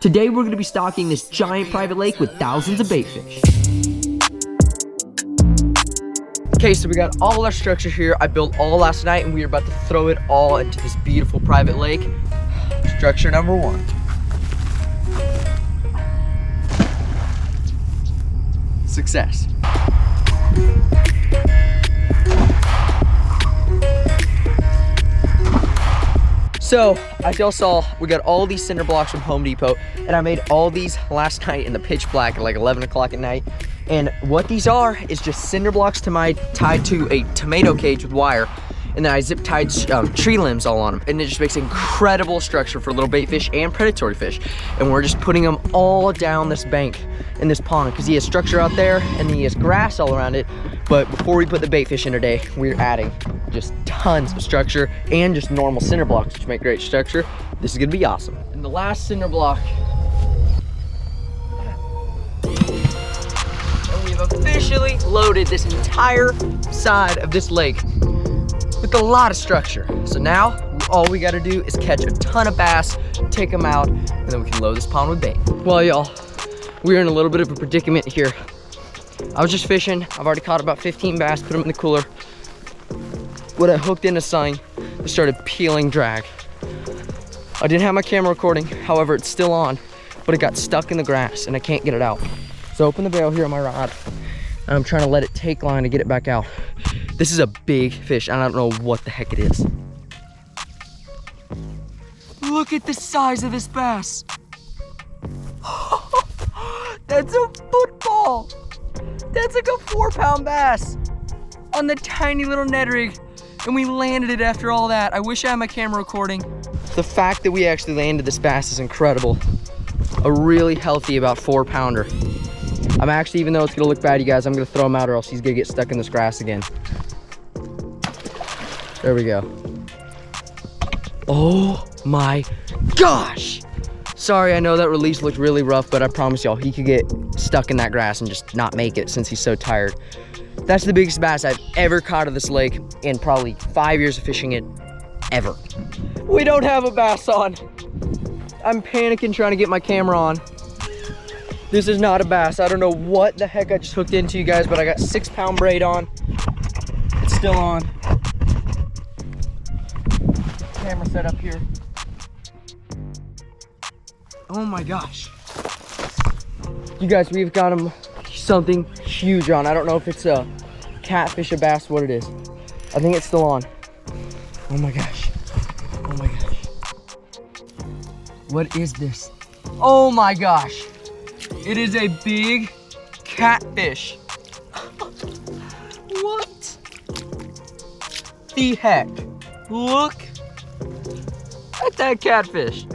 Today we're going to be stocking this giant private lake with thousands of bait fish. Okay, so we got all our structure here. I built all last night and we are about to throw it all into this beautiful private lake. Structure number one. Success. So, as y'all saw, we got all these cinder blocks from Home Depot, and I made all these last night in the pitch black at like 11 o'clock at night. And what these are is just cinder blocks tied to a tomato cage with wire, and then I zip tied tree limbs all on them, and it just makes an incredible structure for little bait fish and predatory fish. And we're just putting them all down this bank in this pond because he has structure out there and then he has grass all around it. But before we put the bait fish in today, we're adding just tons of structure and just normal cinder blocks, which make great structure. This is gonna be awesome. And the last cinder block, and we've officially loaded this entire side of this lake with a lot of structure. So now all we gotta do is catch a ton of bass, take them out, and then we can load this pond with bait. Well, y'all, we're in a little bit of a predicament here. I was just fishing. I've already caught about 15 bass, put them in the cooler. When I hooked into something, it started peeling drag. I didn't have my camera recording, however, it's still on, but it got stuck in the grass and I can't get it out. So I open the bail here on my rod, and I'm trying to let it take line to get it back out. This is a big fish, and I don't know what the heck it is. Look at the size of this bass. That's a football. That's like a 4-pound bass on the tiny little Ned rig, and we landed it after all that. I wish I had my camera recording. The fact that we actually landed this bass is incredible. A really healthy, about 4-pounder. I'm actually, even though it's gonna look bad, you guys, I'm gonna throw him out or else he's gonna get stuck in this grass again. There we go. Oh my gosh. Sorry, I know that release looked really rough, but I promise y'all, he could get stuck in that grass and just not make it since he's so tired. That's the biggest bass I've ever caught of this lake in probably 5 years of fishing it, ever. We don't have a bass on. I'm panicking trying to get my camera on. This is not a bass. I don't know what the heck I just hooked into, you guys, but I got 6-pound braid on. It's still on. Camera set up here. Oh my gosh. You guys, we've got him something huge on. I don't know if it's a catfish, a bass, what it is. I think it's still on. Oh my gosh. Oh my gosh. What is this? Oh my gosh. It is a big catfish. What the heck? Look at that catfish.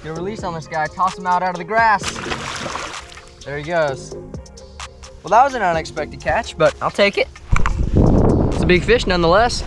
Get a release on this guy, toss him out of the grass. There he goes. Well, that was an unexpected catch, but I'll take it. It's a big fish nonetheless.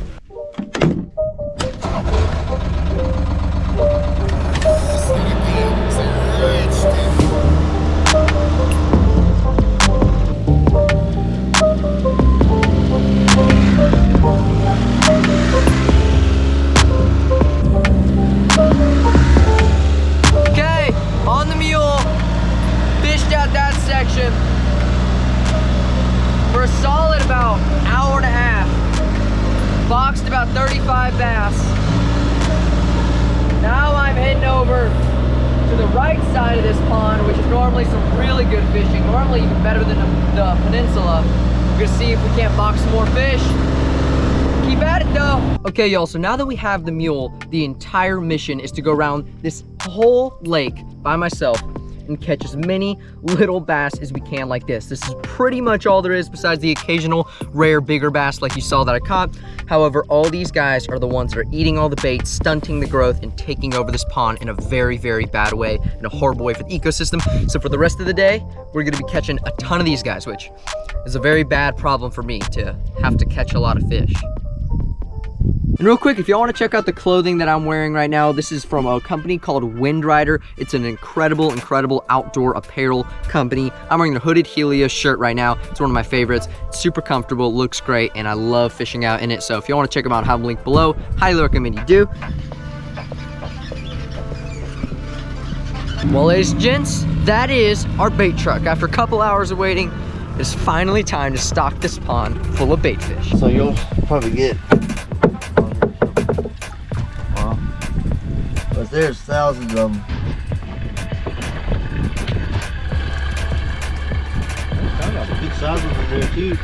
Section for a solid about hour and a half. Boxed about 35 bass. Now I'm heading over to the right side of this pond, which is normally some really good fishing, normally even better than the peninsula. We're gonna see if we can't box some more fish. Keep at it though. Okay, y'all, so now that we have the mule, the entire mission is to go around this whole lake by myself and catch as many little bass as we can like this. This is pretty much all there is besides the occasional rare bigger bass like you saw that I caught. However, all these guys are the ones that are eating all the bait, stunting the growth, and taking over this pond in a very, very bad way, in a horrible way for the ecosystem. So for the rest of the day, we're gonna be catching a ton of these guys, which is a very bad problem for me to have to catch a lot of fish. And real quick, if y'all want to check out the clothing that I'm wearing right now, this is from a company called WindRider. It's an incredible, incredible outdoor apparel company. I'm wearing the Hooded Helios shirt right now. It's one of my favorites. It's super comfortable, looks great, and I love fishing out in it. So if you want to check them out, I have a link below. Highly recommend you do. Well, ladies and gents, that is our bait truck. After a couple hours of waiting, it's finally time to stock this pond full of bait fish. So you'll probably get, well, but there's thousands of them. Big sizes in there too.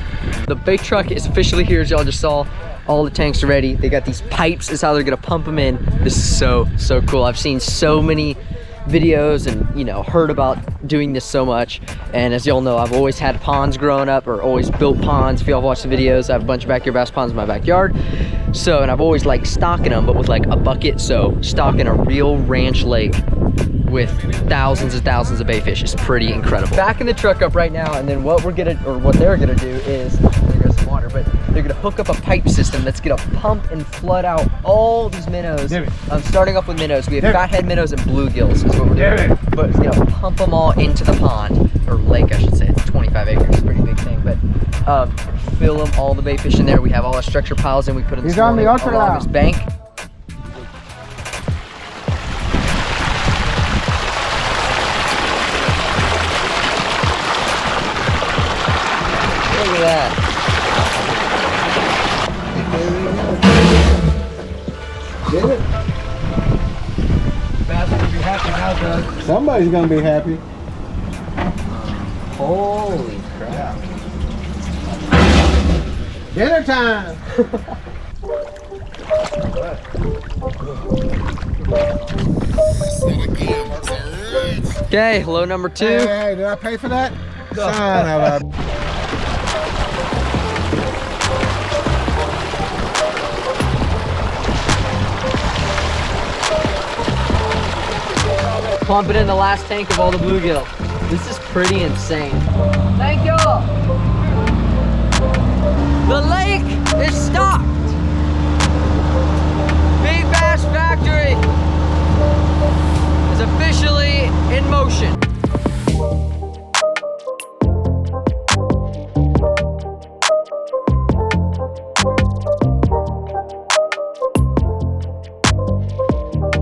The bait truck is officially here, as y'all just saw. All the tanks are ready. They got these pipes, is how they're gonna pump them in. This is so cool. I've seen so many videos and, you know, heard about doing this so much. And as y'all know, I've always had ponds growing up, or always built ponds. If y'all watch the videos, I have a bunch of backyard bass ponds in my backyard. So, and I've always liked stocking them, but with like a bucket. So stocking a real ranch lake with thousands and thousands of bait fish is pretty incredible. Backing the truck up right now, and then what we're gonna, or what they're gonna do is, there's some water, but they're gonna hook up a pipe system that's gonna pump and flood out all these minnows. Starting off with minnows, we have fathead minnows and bluegills is what we're doing. But it's gonna pump them all into the pond, or lake I should say. It's 25 acres, it's a pretty big thing, but fill them all the bait fish in there. We have all our structure piles in, we put in this morning along this bank. Look at that. Did it? Bastard will be happy now, Doug. Somebody's gonna be happy. Holy crap. Dinner time! Okay, low number 2. Hey, did I pay for that? Son of a... Pumping in the last tank of all the bluegill. This is pretty insane. Thank y'all.